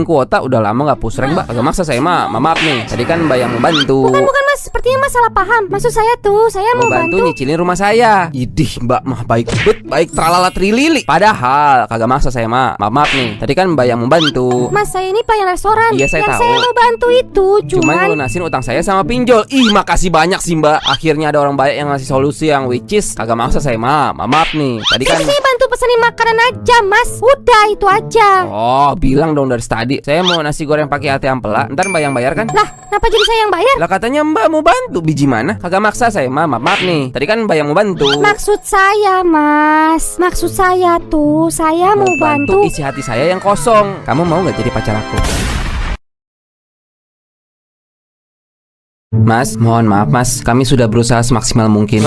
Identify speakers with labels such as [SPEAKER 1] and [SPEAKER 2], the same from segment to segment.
[SPEAKER 1] kuota udah lama nggak push rank, Mbak. Agak maksa saya, maaf nih. Tadi kan Mbak yang mau bantu.
[SPEAKER 2] Bukan Mas, sepertinya Mas salah paham. Maksud saya tuh, saya mau bantu
[SPEAKER 1] nyicilin rumah saya. Idih, Mbak mah baik baik tralala trilili. Padahal kagak maksa saya, maaf nih. Tadi kan Mbak yang mau bantu.
[SPEAKER 2] Mas, saya ini pelayan restoran.
[SPEAKER 1] Iya, saya
[SPEAKER 2] yang
[SPEAKER 1] tahu.
[SPEAKER 2] saya mau bantu itu
[SPEAKER 1] Cuman lunasin utang saya sama pinjol. Ih, makasih banyak sih, Mbak. Akhirnya ada orang baik yang ngasih solusi yang which is kagak maksa saya, maaf nih. Tadi kan
[SPEAKER 2] saya bantu pesenin makanan aja, Mas. Udah itu aja.
[SPEAKER 1] Oh, bilang dong dari tadi. Saya mau nasi goreng pakai ati ampela. Ntar Mbak yang bayar kan?
[SPEAKER 2] Lah, kenapa jadi saya yang bayar?
[SPEAKER 1] Lah katanya Mbak mau bantu. Biji mana? Kagak maksa saya, maaf nih. Tadi kan Mbak yang mau bantu.
[SPEAKER 2] Maksud saya, Mas. Maksud saya tuh, saya mau bantu
[SPEAKER 1] isi hati saya yang kosong. Kamu mau nggak jadi pacar aku? Mas, mohon maaf Mas, kami sudah berusaha semaksimal mungkin.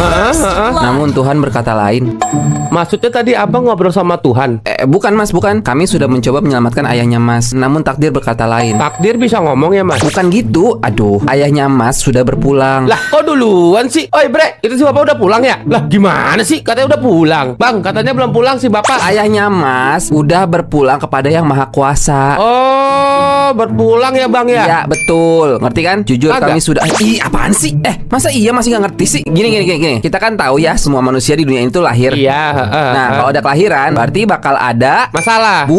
[SPEAKER 1] Namun Tuhan berkata lain.
[SPEAKER 3] Maksudnya tadi abang ngobrol sama Tuhan?
[SPEAKER 1] Bukan Mas, bukan. Kami sudah mencoba menyelamatkan ayahnya Mas. Namun takdir berkata lain.
[SPEAKER 3] Takdir bisa ngomong ya Mas?
[SPEAKER 1] Bukan gitu. Aduh, ayahnya Mas sudah berpulang.
[SPEAKER 3] Lah kok duluan sih? Oi bre, itu si bapak udah pulang ya? Lah gimana sih? Katanya udah pulang. Bang, katanya belum pulang sih bapak.
[SPEAKER 1] Ayahnya Mas udah berpulang kepada Yang Maha Kuasa.
[SPEAKER 3] Oh, berpulang ya bang ya?
[SPEAKER 1] Iya, betul. Ngerti kan? Jujur
[SPEAKER 3] Agak.
[SPEAKER 1] kami sudah. Ih, apaan sih? Masa iya masih nggak ngerti sih? Gini. Kita kan tahu ya, semua manusia di dunia itu lahir.
[SPEAKER 3] Iya.
[SPEAKER 1] Nah, kalau ada kelahiran, berarti bakal ada
[SPEAKER 3] masalah.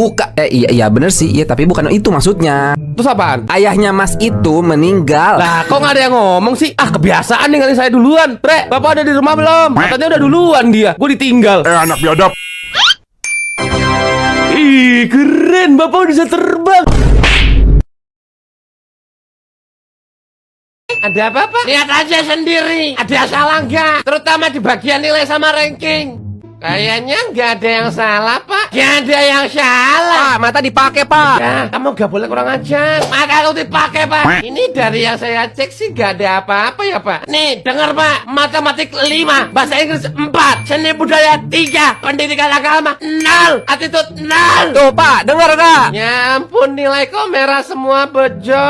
[SPEAKER 1] Iya bener sih. Iya, tapi bukan itu maksudnya.
[SPEAKER 3] Terus apaan?
[SPEAKER 1] Ayahnya Mas itu meninggal.
[SPEAKER 3] Lah, kok nggak ada yang ngomong sih? Ah, kebiasaan ninggalin saya duluan. Bre, bapak ada di rumah belum? Katanya udah duluan dia. Gue ditinggal.
[SPEAKER 4] Anak biadab.
[SPEAKER 3] Ih, keren. Bapak udah bisa terbang. Ada apa-apa? Lihat aja sendiri. Ada salah nggak? Terutama di bagian nilai sama ranking. Kayaknya nggak ada yang salah, Pak. Nggak ada yang salah.
[SPEAKER 1] Pak, mata dipakai, Pak.
[SPEAKER 3] Ya, kamu nggak boleh kurang ajar. Mata aku dipakai, Pak. Ini dari yang saya cek sih nggak ada apa-apa ya, Pak. Nih, dengar, Pak. Matematik 5, bahasa Inggris 4, seni budaya 3, pendidikan agama 0, attitude 0.
[SPEAKER 1] Tuh, Pak, dengar enggak?
[SPEAKER 3] Ya ampun, nilai kok merah semua, bejo.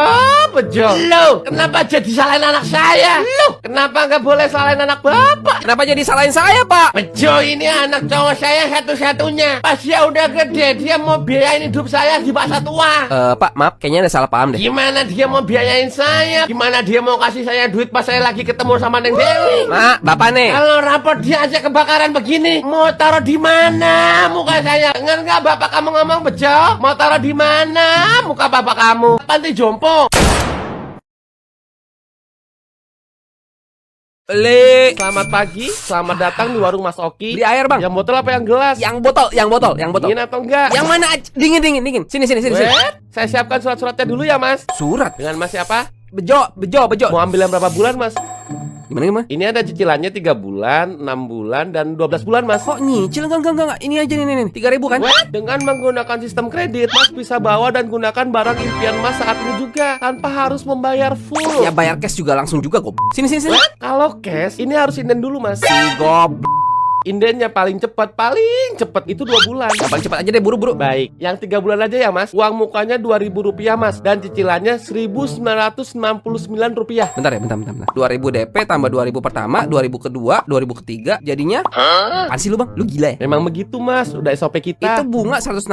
[SPEAKER 3] Loh, kenapa jadi salahin anak saya? Loh, kenapa nggak boleh salahin anak bapak?
[SPEAKER 1] Kenapa jadi salahin saya, Pak?
[SPEAKER 3] Bejo, ini anak cowok saya satu-satunya. Pas dia udah gede, dia mau biayain hidup saya di masa tua.
[SPEAKER 1] Pak, maaf, kayaknya ada salah paham deh.
[SPEAKER 3] Gimana dia mau biayain saya? Gimana dia mau kasih saya duit pas saya lagi ketemu sama Neng Dewi?
[SPEAKER 1] Mak, Bapak nih.
[SPEAKER 3] Kalau rapor dia aja kebakaran begini, mau taruh di mana muka saya? Dengar nggak bapak kamu ngomong, bejo? Mau taruh di mana muka bapak kamu? Panti jompo. Selamat pagi, selamat datang di warung Mas Oki.
[SPEAKER 1] Di air, Bang.
[SPEAKER 3] Yang botol apa yang gelas?
[SPEAKER 1] Yang botol.
[SPEAKER 3] Dingin atau enggak?
[SPEAKER 1] Yang mana? Dingin. Sini.
[SPEAKER 3] Wait, saya siapkan surat-suratnya dulu ya, Mas.
[SPEAKER 1] Surat?
[SPEAKER 3] Dengan Mas siapa?
[SPEAKER 1] Bejo.
[SPEAKER 3] Mau ambil yang berapa bulan, Mas?
[SPEAKER 1] Gimana?
[SPEAKER 3] Ini ada cicilannya 3 bulan, 6 bulan, dan 12 bulan, Mas.
[SPEAKER 1] Kok nyicil? Enggak. Ini aja nih. 3.000 kan?
[SPEAKER 3] Wait, dengan menggunakan sistem kredit, Mas bisa bawa dan gunakan barang impian Mas saat ini juga tanpa harus membayar full.
[SPEAKER 1] Ya bayar cash juga langsung juga kok. Sini.
[SPEAKER 3] Wait, kalau cash, ini harus inden dulu, Mas.
[SPEAKER 1] Gob.
[SPEAKER 3] Indennya paling cepat itu 2 bulan.
[SPEAKER 1] Ya, paling cepat aja deh, buru-buru.
[SPEAKER 3] Baik, yang 3 bulan aja ya, Mas. Uang mukanya Rp2.000, Mas, dan cicilannya Rp1.969.
[SPEAKER 1] Bentar. 2.000 DP tambah 2.000 pertama, 2.000 kedua, 2.000 ketiga, jadinya apaan sih lu, Bang? Lu gila ya?
[SPEAKER 3] Memang begitu, Mas. Udah SOP kita.
[SPEAKER 1] Itu bunga 160%,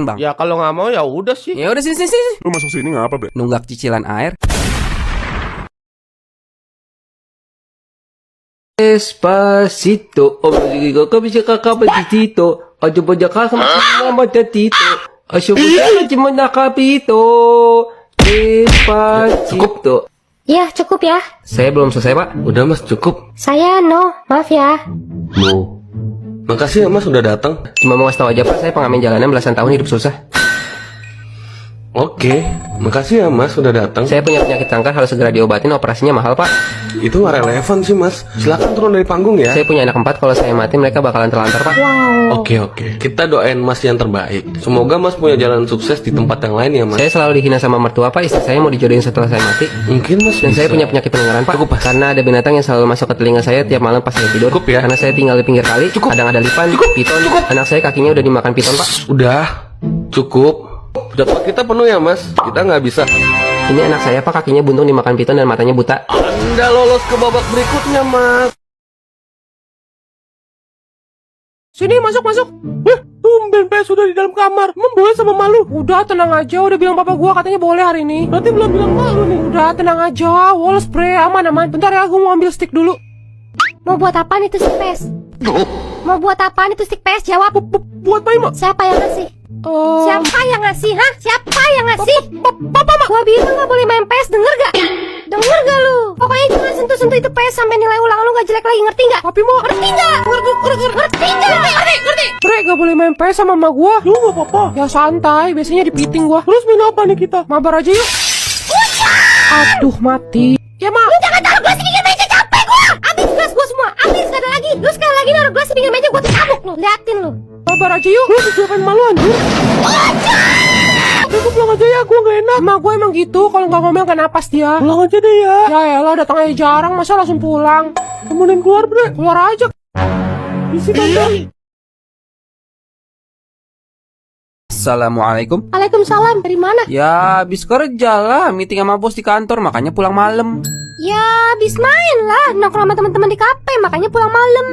[SPEAKER 1] Bang.
[SPEAKER 3] Ya kalau nggak mau ya udah sih.
[SPEAKER 1] Ya udah sini.
[SPEAKER 4] Lu masuk sini ngapa, Bre?
[SPEAKER 1] Nunggak cicilan air.
[SPEAKER 5] Despacito, obligo que bisa kakapatito, ajo bajaka sama matatito, aso bajaka cuma nakapito, Despacito.
[SPEAKER 2] Ya, cukup ya.
[SPEAKER 5] Saya belum selesai, Pak. Udah, Mas, cukup.
[SPEAKER 2] Saya maaf ya.
[SPEAKER 5] No. Makasih ya, Mas, udah datang. Cuma mau ngasih tahu aja, Pak, saya pengamen jalanan belasan tahun hidup susah. Oke, makasih ya, Mas, udah datang. Saya punya penyakit kanker, harus segera diobatin, operasinya mahal, Pak.
[SPEAKER 6] Itu nggak relevan sih, Mas. Silakan turun dari panggung ya.
[SPEAKER 5] Saya punya anak 4, kalau saya mati mereka bakalan terlantar, Pak.
[SPEAKER 6] Oke. Kita doain Mas yang terbaik. Semoga Mas punya jalan sukses di tempat yang lain ya, Mas.
[SPEAKER 5] Saya selalu dihina sama mertua, Pak. Istri saya mau dijodohin setelah saya mati.
[SPEAKER 6] Mungkin Mas
[SPEAKER 5] Dan
[SPEAKER 6] bisa.
[SPEAKER 5] saya punya penyakit pendengaran, Pak.
[SPEAKER 6] Cukup, Mas.
[SPEAKER 5] Karena ada binatang yang selalu masuk ke telinga saya tiap malam pas saya tidur.
[SPEAKER 6] Cukup ya.
[SPEAKER 5] Karena saya tinggal di pinggir kali. Kadang ada lipan, piton. Anak saya kakinya udah dimakan piton, Pak.
[SPEAKER 6] Udah, cukup. Jadwal kita penuh ya, Mas. Kita nggak bisa.
[SPEAKER 5] Ini anak saya, Pak, kakinya buntung dimakan piton dan matanya buta.
[SPEAKER 6] Anda lolos ke babak berikutnya, Mas.
[SPEAKER 3] Sini masuk.
[SPEAKER 5] tumben PS sudah di dalam kamar. Emang boleh sama malu? Udah tenang aja, udah bilang papa gua katanya boleh hari ini. Berarti belum bilang malu nih. Udah tenang aja, wall spray aman-aman. Bentar ya, gua mau ambil stick dulu.
[SPEAKER 2] Mau buat apaan itu stick PS? Mau buat apaan itu stick PS? Jawab.
[SPEAKER 5] Buat apa Mak?
[SPEAKER 2] Siapa yang ngasih?
[SPEAKER 5] Oh.
[SPEAKER 2] Siapa yang ngasih, ha? Siapa yang ngasih?
[SPEAKER 5] Papa Mak.
[SPEAKER 2] Gua bilang gak boleh main PS, denger gak? Denger gak lu? Pokoknya jangan sentuh-sentuh itu PS sampai nilai ulangan lu gak jelek lagi, ngerti gak?
[SPEAKER 5] Tapi Mak.
[SPEAKER 2] Ngerti gak? Ngerti gak? Ngerti?
[SPEAKER 5] Bre, gak boleh main PS sama mama gua. Lu gak apa-apa. Ya santai, biasanya dipiting gua. Terus main apa nih kita? Mabar aja yuk. Aduh, mati. Ya Mak.
[SPEAKER 2] Lu jangan taruh gelas di pinggir meja, capek gua! Habis gelas gua semua, habis gak ada lagi. Lu sekali lagi naruh gelas di pinggir meja, gua tabuk lu. Liatin lu.
[SPEAKER 5] Mabar aja yuk. Lu disuapin malu anjir. Aku pulang aja ya, gua gak enak. Emak gua emang gitu, kalau gak ngomel gak napas dia. Pulang aja deh ya. Ya elah, datang aja jarang, masa langsung pulang. Temenin keluar bre. Keluar aja. Isi tante.
[SPEAKER 1] Assalamualaikum.
[SPEAKER 2] Waalaikumsalam, dari mana?
[SPEAKER 1] Ya habis kerja lah, meeting sama bos di kantor, makanya pulang malam.
[SPEAKER 2] Ya, habis main lah, nongkrong sama teman-teman di kafe, makanya pulang malam.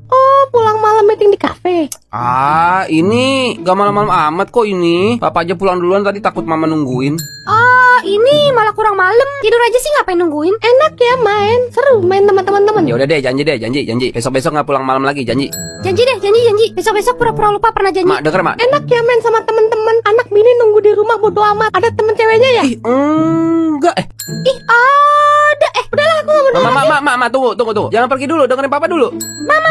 [SPEAKER 2] Oh, pulang malam meeting di kafe.
[SPEAKER 1] Ah, ini gak malam-malam amat kok ini. Papa aja pulang duluan tadi, takut mama nungguin.
[SPEAKER 2] Oh, ini malah kurang malam. Tidur aja sih, ngapain nungguin? Enak ya main, seru main sama teman-teman.
[SPEAKER 1] Ya udah deh, janji. Besok-besok nggak pulang malam lagi, janji.
[SPEAKER 2] Janji deh, janji. Besok-besok pura-pura lupa pernah janji.
[SPEAKER 1] Mak, denger mak.
[SPEAKER 2] Enak ya main sama teman-teman. Anak bini nunggu di rumah bodo amat. Ada temen ceweknya ya?
[SPEAKER 1] Ih, enggak.
[SPEAKER 2] Ih, ada. Udahlah aku mau
[SPEAKER 1] Mama, tunggu. Jangan pergi dulu, dengerin papa dulu.
[SPEAKER 2] Mama,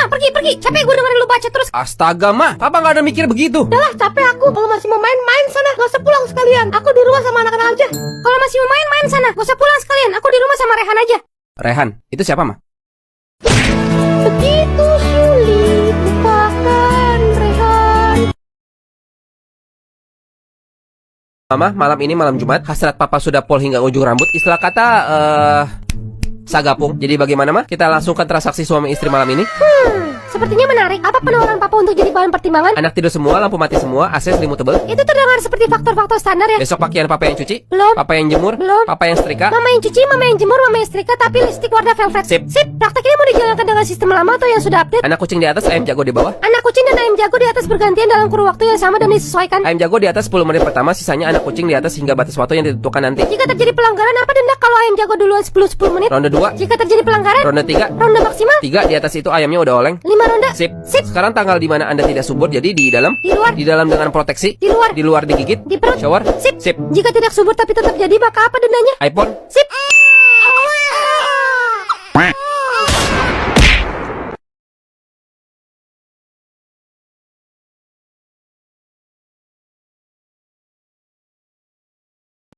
[SPEAKER 2] pergi. Capek gue dengerin lu baca terus.
[SPEAKER 1] Astaga, Ma. Papa nggak ada mikir begitu.
[SPEAKER 2] Udahlah, capek aku. Kalau masih mau main sana. Gak usah pulang sekalian. Aku di rumah sama anak-anak aja. Kalau masih mau main sana. Gak usah pulang sekalian. Aku di rumah sama Rehan aja.
[SPEAKER 1] Rehan, itu siapa, Ma?
[SPEAKER 2] Begitu sulit lupakan Rehan.
[SPEAKER 1] Mama, malam ini malam Jumat, hasrat papa sudah pol hingga ujung rambut. Istilah kata, sagapung. Jadi bagaimana, Ma? Kita langsungkan transaksi suami istri malam ini.
[SPEAKER 2] Sepertinya menarik. Apa penawaran papa untuk jadi bahan pertimbangan?
[SPEAKER 1] Anak tidur semua, lampu mati semua, AC selimut tebel.
[SPEAKER 2] Itu terdengar seperti faktor-faktor standar ya.
[SPEAKER 1] Besok pakaian papa yang cuci,
[SPEAKER 2] Belum.
[SPEAKER 1] papa yang jemur,
[SPEAKER 2] Belum.
[SPEAKER 1] papa yang setrika.
[SPEAKER 2] Mama yang cuci, mama yang jemur, mama yang setrika, tapi lipstick warna velvet.
[SPEAKER 1] Sip.
[SPEAKER 2] Praktek ini mau dijalankan dengan sistem lama atau yang sudah update?
[SPEAKER 1] Anak kucing di atas, ayam jago di bawah.
[SPEAKER 2] Anak kucing dan ayam jago di atas bergantian dalam kurun waktu yang sama dan disesuaikan.
[SPEAKER 1] Ayam jago di atas 10 menit pertama, sisanya anak kucing di atas hingga batas waktu yang ditentukan nanti.
[SPEAKER 2] Jika terjadi pelanggaran, apa denda kalau ayam jago duluan 10 menit?
[SPEAKER 1] Ronde 2,
[SPEAKER 2] Jika terjadi pelanggaran,
[SPEAKER 1] ronde 3,
[SPEAKER 2] ronde maksimal
[SPEAKER 1] 3 di atas itu ayamnya udah oleng.
[SPEAKER 2] 5 ronde.
[SPEAKER 1] Sip.
[SPEAKER 2] Sip.
[SPEAKER 1] Sekarang tanggal di mana Anda tidak subur, jadi di dalam,
[SPEAKER 2] Di luar.
[SPEAKER 1] di dalam dengan proteksi,
[SPEAKER 2] Di luar.
[SPEAKER 1] di luar digigit,
[SPEAKER 2] Di perut.
[SPEAKER 1] shower,
[SPEAKER 2] Sip.
[SPEAKER 1] sip.
[SPEAKER 2] Jika tidak subur tapi tetap jadi, maka apa dendanya?
[SPEAKER 1] iPhone,
[SPEAKER 2] Sip.